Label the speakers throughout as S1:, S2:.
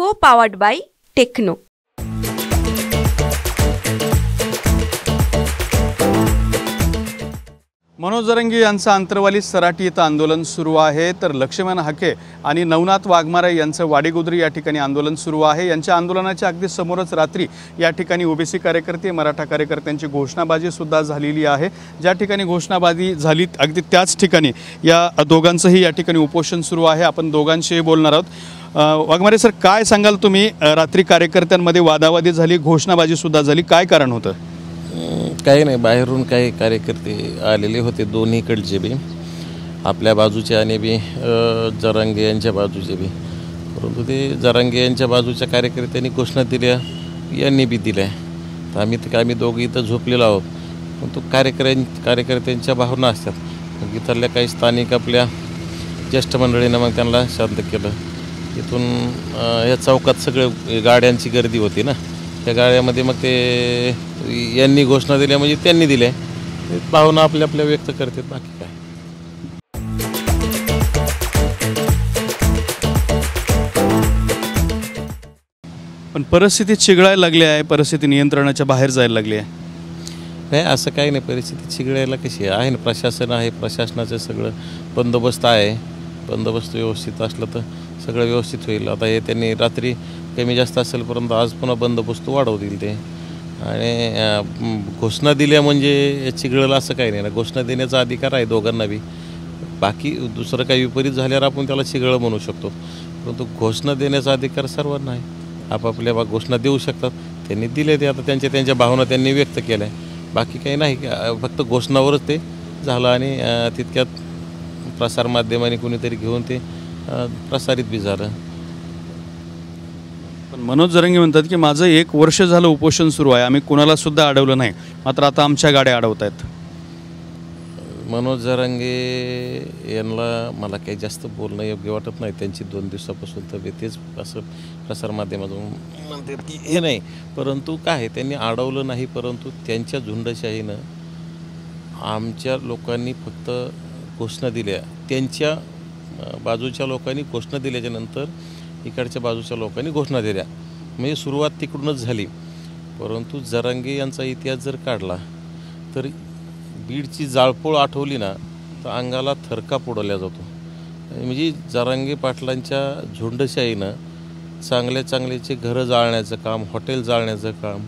S1: co-powered by Techno.
S2: Manoj Jarange यांचं आंतरवाली सराटी इथं आंदोलन सुरू आहे, तर लक्ष्मण हाके आणि नवनाथ वाघमारे यांचं वाडीगुद्री या ठिकाणी आंदोलन सुरू आहे। यांच्या आंदोलनाच्या अगदी समोरच रात्री या ठिकाणी ओबीसी कार्यकर्ते, मराठा कार्यकर्त्यांची घोषणाबाजी सुद्धा झालेली आहे। ज्या ठिकाणी घोषणाबाजी झाली अगदी त्याच ठिकाणी या दोघांचंही या ठिकाणी उपोषण सुरू आहे। आपण दोघांशीही बोलणार आहोत। वाघमारे सर, काय सांगाल तुम्ही? रात्री कार्यकर्त्यांमध्ये वादावादी झाली, घोषणाबाजी सुद्धा झाली, काय कारण होतं?
S3: काही नाही, बाहेरून काही कार्यकर्ते आलेले होते, दोन्हीकडचे बी, आपल्या बाजूचे आणि बी जरांगे यांच्या बाजूचे बी। परंतु ते जरांगे यांच्या बाजूच्या कार्यकर्त्यांनी घोषणा दिल्या, यांनी बी दिल्या। तर आम्ही दोघे इथं झोपलेलो आहोत, परंतु कार्यकर्त्यांच्या भावना असतात। मग इथल्या काही स्थानिक आपल्या ज्येष्ठ मंडळीनं मग त्यांना शांत केलं। इथून या चौकात सगळं गाड्यांची गर्दी होती ना, त्या गाड्यामध्ये मग ते यांनी घोषणा दिल्या म्हणजे त्यांनी दिल्या, भावना आपल्या व्यक्त करतात, बाकी काय।
S2: पण परिस्थिती चिघळायला लागली आहे, परिस्थिती नियंत्रणाच्या बाहेर जायला लागली आहे।
S3: नाही, असं काही नाही, परिस्थिती चिघळायला कशी आहे ना, प्रशासन आहे, प्रशासनाचं सगळं बंदोबस्त आहे, बंदोबस्त व्यवस्थित असलं तर सगळं व्यवस्थित होईल। आता हे त्यांनी रात्री कमी जास्त असेल, परंतु आज पुन्हा बंदोबस्त वाढवतील ते। आणि घोषणा दिल्या म्हणजे चिघळलं असं काही नाही ना, घोषणा देण्याचा अधिकार आहे दोघांना बी। बाकी दुसरं काही विपरीत झाल्यावर आपण त्याला चिघळं म्हणू शकतो, परंतु घोषणा देण्याचा अधिकार सर्वांना आहे, आपापल्या घोषणा देऊ शकतात। त्यांनी दिले ते, आता त्यांच्या भावना त्यांनी व्यक्त केल्या, बाकी काही नाही, फक्त घोषणावरच ते झालं। आणि तितक्यात प्रसारमाध्यमांनी कुणीतरी घेऊन ते प्रसारित बी झालं।
S2: पण मनोज जरंगे म्हणतात की माझं 1 वर्ष झालं उपोषण सुरू आहे, आम्ही कुणाला सुद्धा अडवलं नाही, मात्र आता आमच्या गाड्या अडवत आहेत।
S3: मनोज जरंगे यांना मला काही जास्त बोलणं योग्य वाटत नाही। त्यांची 2 दिवसापासून तब्येतच असं प्रसारमाध्यमातून म्हणतात की हे नाही, परंतु काय त्यांनी अडवलं नाही, परंतु त्यांच्या झुंडशाहीनं आमच्या लोकांनी फक्त घोषणा दिल्या, त्यांच्या बाजूच्या लोकांनी घोषणा दिल्याच्या नंतर इकडच्या बाजूच्या लोकांनी घोषणा दिल्या, म्हणजे सुरुवात तिकडूनच झाली। परंतु जरांगे यांचा इतिहास जर काढला तर बीडची जाळपोळ आठवली ना तर अंगाला थरकाप उडवला जातो। म्हणजे जरांगे पाटलांच्या झुंडशाहीनं चांगल्याचे घरं जाळण्याचं काम, हॉटेल जाळण्याचं काम,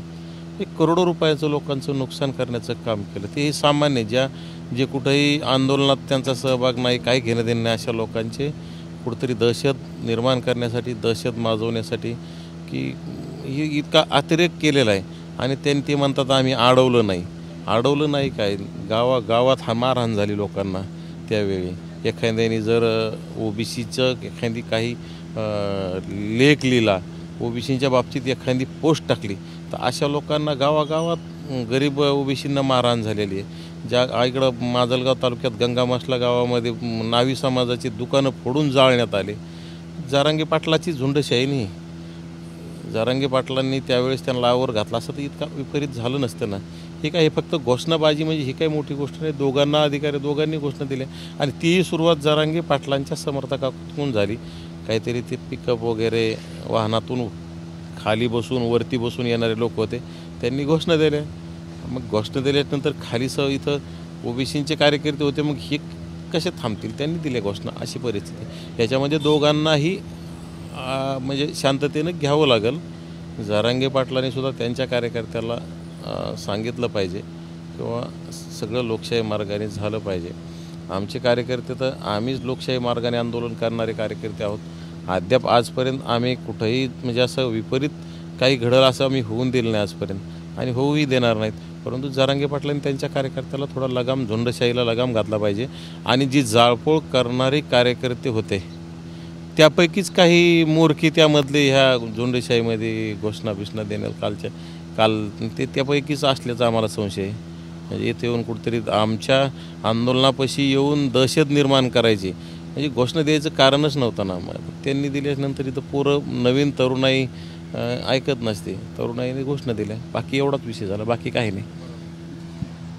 S3: हे करोडो रुपयाचं लोकांचं नुकसान करण्याचं काम केलं। ते हे सामान्य जे कुठेही आंदोलनात त्यांचा सहभाग नाही, काही घेणं देणं नाही, अशा लोकांचे कुठेतरी दहशत निर्माण करण्यासाठी, दहशत माजवण्यासाठी की इतका अतिरेक केलेला आहे। आणि त्यांनी ते म्हणतात आम्ही अडवलं नाही काय, गावात मारहाण झाली लोकांना त्यावेळी। एखाद्याने जर ओबीसीचं एखादी काही लेख लिहिला, ओबीसीच्या बाबतीत एखादी पोस्ट टाकली, तर अशा लोकांना गावागावात गरीब ओबीसींना मारहाण झालेली आहे। ज्या इकडं माजलगाव तालुक्यात गंगामासला गावामध्ये नावी समाजाची दुकानं फोडून जाळण्यात आले। जरांगे पाटलाची झुंडशाही नाही, जरांगे पाटलांनी त्यावेळेस त्यांना लावर घातला असं तर इतका विपरीत झालं नसतं ना। हे काय, हे फक्त घोषणाबाजी म्हणजे ही काही मोठी गोष्ट नाही, दोघांना अधिकार आहे, दोघांनी घोषणा दिल्या आणि तीही सुरुवात जरांगे पाटलांच्या समर्थकातून झाली। काहीतरी ते पिकअप वगैरे वाहनातून खाली बसून वरती बसून येणारे लोक होते, त्यांनी घोषणा दिल्या। मग घोषणा दिल्यानंतर खाली इथं ओबीसींचे कार्यकर्ते होते, मग हे कसे थांबतील, त्यांनी दिल्या घोषणा, अशी परिस्थिती। याच्यामध्ये दोघांनाही म्हणजे शांततेनं घ्यावं लागेल। जरांगे पाटलांनी सुद्धा त्यांच्या कार्यकर्त्याला सांगितलं पाहिजे किंवा सगळं लोकशाही मार्गाने झालं पाहिजे। आमचे कार्यकर्ते तर आम्हीच लोकशाही मार्गाने आंदोलन करणारे कार्यकर्ते आहोत। अद्याप आजपर्यंत आम्ही कुठंही म्हणजे असं विपरीत काही घडलं असं आम्ही होऊन दिलं नाही आजपर्यंत आणि होऊही देणार नाहीत। परंतु जरांगे पाटलांनी त्यांच्या कार्यकर्त्याला थोडा लगाम, झुंडशाहीला लगाम घातला पाहिजे। आणि जी जाळपोळ करणारे कार्यकर्ते होते त्यापैकीच काही मूर्खी त्यामधले ह्या झुंडशाहीमध्ये घोषणा देण्यात काल त्यापैकीच असल्याचा आम्हाला संशय आहे। म्हणजे इथे येऊन कुठेतरी आमच्या आंदोलनापाशी येऊन दहशत निर्माण करायची, म्हणजे घोषणा द्यायचं कारणच नव्हतं ना। त्यांनी दिल्यानंतर इथं पोरं नवीन तरुणाई ऐकत नसते, तरुणाईने घोषणा दिल्या, बाकी एवढाच विषय झाला, बाकी काही नाही।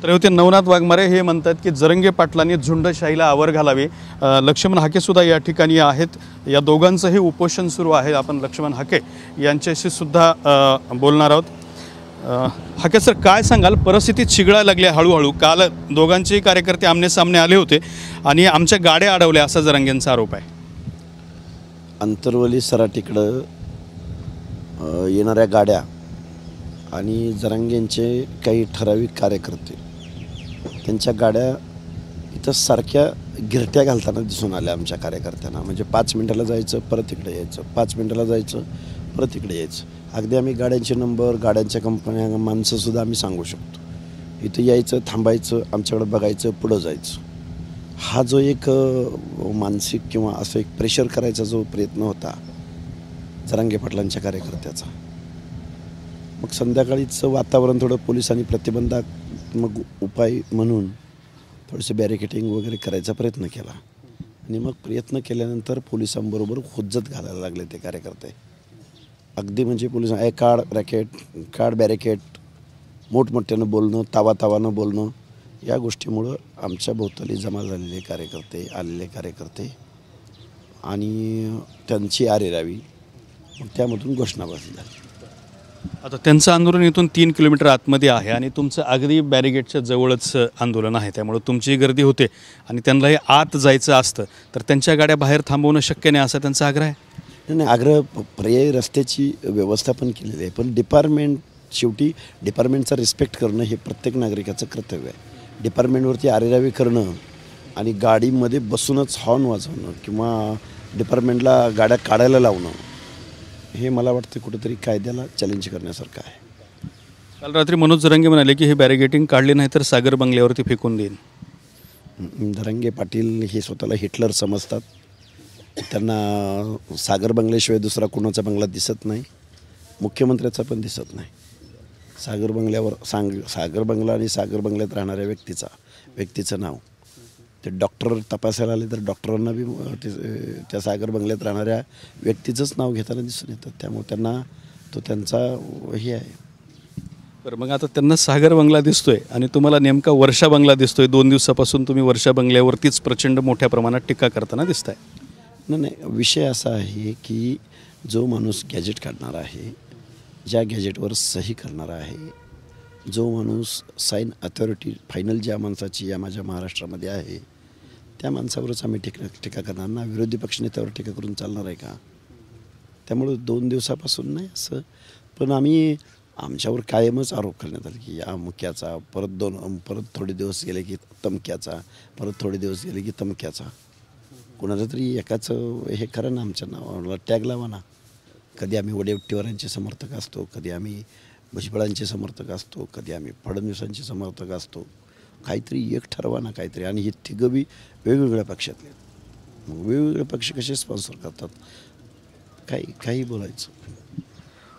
S2: तर होते नवनाथ वाघमारे हे म्हणतात की जरंगे पाटलांनी झुंडशाहीला आवर घालावी. लक्ष्मण हाके सुद्धा या ठिकाणी आहेत. या दोघांचंही उपोषण सुरू आहे. आपण लक्ष्मण हाके यांच्याशी सुद्धा बोलणार आहोत. हाके सर, काय सांगाल? परिस्थिती चिघळायला लागली हळूहळू. काल दोघांचेही कार्यकर्ते आमने सामने आले होते आणि आमच्या गाड्या अडवल्या असा जरंगेंचा आरोप आहे.
S4: अंतरवली सराटीकडं येणाऱ्या गाड्या आणि जरांगेंचे काही ठराविक कार्यकर्ते त्यांच्या गाड्या इथं सारख्या गिरट्या घालताना दिसून आल्या आमच्या कार्यकर्त्यांना. म्हणजे 5 मिनिटाला जायचं परत इकडे यायचं, 5 मिनिटाला जायचं परत इकडे यायचं. अगदी आम्ही गाड्यांचे नंबर, गाड्यांच्या कंपन्या, माणसंसुद्धा आम्ही सांगू शकतो. इथं यायचं, थांबायचं, आमच्याकडे बघायचं, पुढं जायचं. हा जो एक मानसिक किंवा असं एक प्रेशर करायचा जो प्रयत्न होता जरांगे पाटलांच्या कार्यकर्त्याचा, मग संध्याकाळीचं वातावरण थोडं पोलिसांनी प्रतिबंधात्मक उपाय म्हणून थोडंसं बॅरिकेटिंग वगैरे करायचा प्रयत्न केला आणि मग प्रयत्न केल्यानंतर पोलिसांबरोबर हुज्जत घालायला लागले ते कार्यकर्ते. अगदी म्हणजे पोलिसांना काढ बॅरिकेड, मोठमोठ्यानं बोलणं, तावातावानं बोलणं, या गोष्टीमुळं आमच्या भोवताली जमा झालेले कार्यकर्ते, आलेले कार्यकर्ते आणि त्यांची आरेरावी, मग त्यामधून घोषणाबाजी झाली.
S2: आता त्यांचं आंदोलन इथून 3 किलोमीटर आतमध्ये आहे आणि तुमचं अगदी बॅरिगेटच्या जवळच आंदोलन आहे. त्यामुळे तुमची गर्दी होते आणि त्यांना हे आत जायचं असतं तर त्यांच्या गाड्या बाहेर थांबवणं शक्य नाही असा त्यांचा आग्रह आहे.
S4: नाही, आग्रह पर्यायी रस्त्याची व्यवस्था पण केलेली आहे. पण शेवटी डिपार्टमेंटचा रिस्पेक्ट करणं हे प्रत्येक नागरिकाचं कर्तव्य आहे. डिपार्टमेंटवरती आरेरावी करणं आणि गाडीमध्ये बसूनच हॉर्न वाजवणं किंवा डिपार्टमेंटला गाड्या काढायला लावणं हे मला वाटतं कुठेतरी कायद्याला चॅलेंज करण्यासारखं आहे.
S2: काल रात्री मनोज जरांगे म्हणाले की हे बॅरिगेटिंग काढले नाही तर सागर बंगल्यावरती फेकून देईन.
S4: जरांगे पाटील हे स्वतःला हिटलर समजतात. त्यांना सागर बंगल्याशिवाय दुसरा कोणाचा बंगला दिसत नाही, मुख्यमंत्र्याचा पण दिसत नाही. सागर बंगला आणि सागर बंगल्यात राहणाऱ्या व्यक्तीचं नाव ते डॉक्टर तपासायला आले तर डॉक्टरांना बी त्या सागर बंगल्यात राहणाऱ्या व्यक्तीचंच नाव घेताना दिसून येतं. त्यामुळे त्यांचा हे आहे.
S2: बरं, मग आता त्यांना सागर बंगला दिसतोय आणि तुम्हाला नेमका वर्षा बंगला दिसतोय. 2 दिवसापासून तुम्ही वर्षा बंगल्यावरतीच प्रचंड मोठ्या प्रमाणात टीका करताना दिसताय.
S4: नाही, विषय असा आहे की जो माणूस गॅजेट काढणारा आहे, ज्या गॅजेटवर सही करणारा आहे, जो माणूस साईन अथॉरिटी फायनल ज्या माणसाची या माझ्या महाराष्ट्रामध्ये आहे, त्या माणसावरच आम्ही टीका करणार ना. विरोधी पक्षनेत्यावर टीका करून चालणार आहे का? त्यामुळं 2 दिवसापासून नाही असं, पण आमच्यावर कायमच आरोप करण्यात आले की या मुक्याचा, परत थोडे दिवस गेले की तमक्याचा, परत थोडे दिवस गेले की तमक्याचा. कोणाला तरी एकाचं हे करा ना, आमच्या नावाला टॅग लावा ना. कधी आम्ही वडेट्टीवारांचे समर्थक असतो, कधी आम्ही भुजबळांचे समर्थक असतो, कधी आम्ही फडणवीसांचे समर्थक असतो. काहीतरी एक ठरवा ना काहीतरी. आणि हे तिघं बी वेगवेगळ्या पक्षातले, मग वेगवेगळे पक्ष कसे स्पॉन्सर करतात? काही बोलायचं.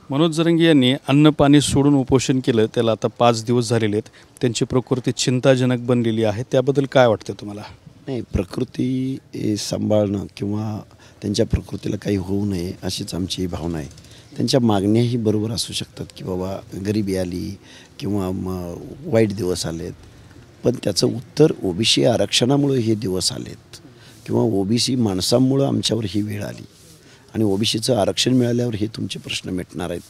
S2: मनोज जरांगे यांनी अन्न पाणी सोडून उपोषण केलं. त्याला आता 5 दिवस झालेले आहेत. त्यांची प्रकृती चिंताजनक बनलेली आहे. त्याबद्दल काय वाटतं तुम्हाला?
S4: नाही, प्रकृती सांभाळणं किंवा त्यांच्या प्रकृतीला काही होऊ नये अशीच आमची भावना आहे. त्यांच्या मागण्याही बरोबर असू शकतात की बाबा गरिबी आली किंवा वाईट दिवस आलेत, पण त्याचं उत्तर ओबीसी आरक्षणामुळे हे दिवस आलेत किंवा ओबीसी माणसांमुळं आमच्यावर ही वेळ आली आणि ओबीसीचं आरक्षण मिळाल्यावर हे तुमचे प्रश्न मिटणार आहेत.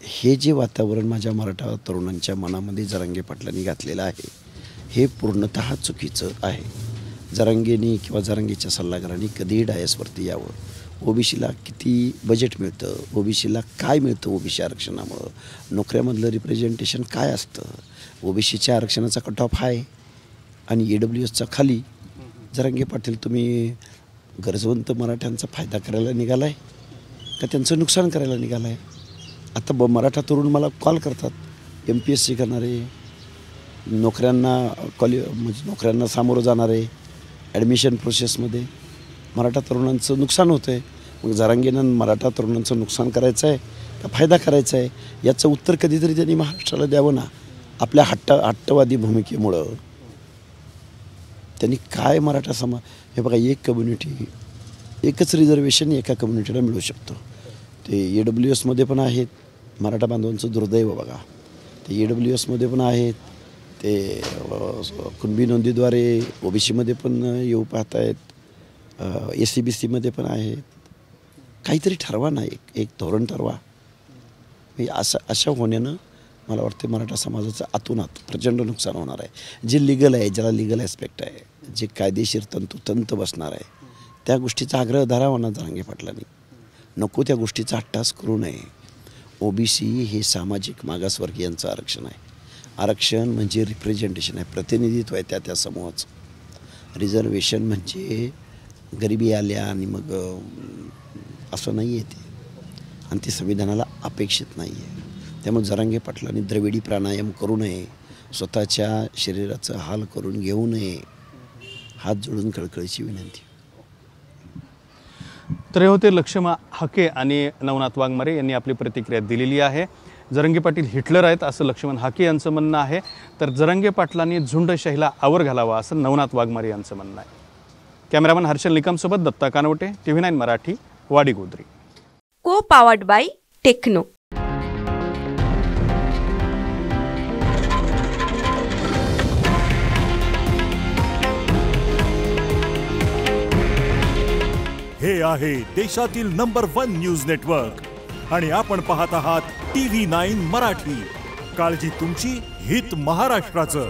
S4: हे जे वातावरण माझ्या मराठा तरुणांच्या मनामध्ये जरांगे पाटलांनी घातलेलं आहे हे पूर्णतः चुकीचं आहे. जरांगेंनी किंवा जरांगेच्या सल्लागारांनी कधीही डायसवरती यावं. ओबीसीला किती बजेट मिळतं, ओबीसीला काय मिळतं ओबीसी आरक्षणामुळं, नोकऱ्यामधलं रिप्रेझेंटेशन काय असतं, ओबीसीच्या आरक्षणाचा कट ऑफ आहे आणि EWSचा खाली. जरांगे पाटील, तुम्ही गरजवंत मराठ्यांचा फायदा करायला निघाला आहे का त्यांचं नुकसान करायला निघाला आहे? आता मराठा तरुण मला कॉल करतात, MPSC करणारे, नोकऱ्यांना सामोरं जाणारे, ॲडमिशन प्रोसेसमध्ये मराठा तरुणांचं नुकसान होतं आहे. मग जरांगेनं मराठा तरुणांचं नुकसान करायचं आहे का फायदा करायचा आहे याचं उत्तर कधीतरी त्यांनी महाराष्ट्राला द्यावं ना. आपल्या हट्टवादी भूमिकेमुळं त्यांनी काय मराठा हे बघा, एक कम्युनिटी, एकच रिझर्वेशन एका कम्युनिटीला मिळू शकतं. ते EWSमध्ये पण आहेत, मराठा बांधवांचं दुर्दैव बघा. ते EWSमध्ये पण आहेत, ते कुणबी नोंदीद्वारे OBCमध्ये पण येऊ पाहत आहेत, SCBCमध्ये पण आहेत. काहीतरी ठरवा ना, एक धोरण ठरवा. अशा होण्यानं मला वाटते मराठा समाजाचं आतूनात प्रचंड नुकसान होणार आहे. जे लिगल आहे, ज्याला लिगल ॲस्पेक्ट आहे, जे कायदेशीर तंतोतंत बसणार आहे, त्या गोष्टीचा आग्रह धरावा ना जरांगे पाटलांनी. नको त्या गोष्टीचा हट्टास करू नये. OBC हे सामाजिक मागासवर्गीयांचं आरक्षण आहे. आरक्षण म्हणजे रिप्रेझेंटेशन आहे, प्रतिनिधित्व आहे त्या समूहाचं. रिझर्वेशन म्हणजे गरिबी आल्या आणि मग असं नाही आहे ते, आणि ते संविधानाला अपेक्षित नाही आहे. त्यामुळे जरांगे पाटलांनी द्रविडी प्राणायाम करू नये, स्वतःच्या शरीराचं हाल करून घेऊ नये. हात जोडून कळकळीची विनंती.
S2: तर हे होते लक्ष्मण हाके आणि नवनाथ वाघमारे यांनी आपली प्रतिक्रिया दिलेली आहे. जरांगे पाटील हिटलर आहेत असं लक्ष्मण हाके यांचं म्हणणं आहे, तर जरांगे पाटलांनी झुंडशाहीला आवर घालावा असं नवनाथ वाघमारे यांचं म्हणणं आहे. कॅमेरामॅन हर्षल निकमसोबत Datta Kanawade, TV9 Marathi, Wadigodri.
S1: Co powered bye techno.
S5: हे आहे देशातील नंबर 1 न्यूज नेटवर्क आणि आपण पाहत आहात TV9 मराठी. काळजी तुमची, हित महाराष्ट्राचं.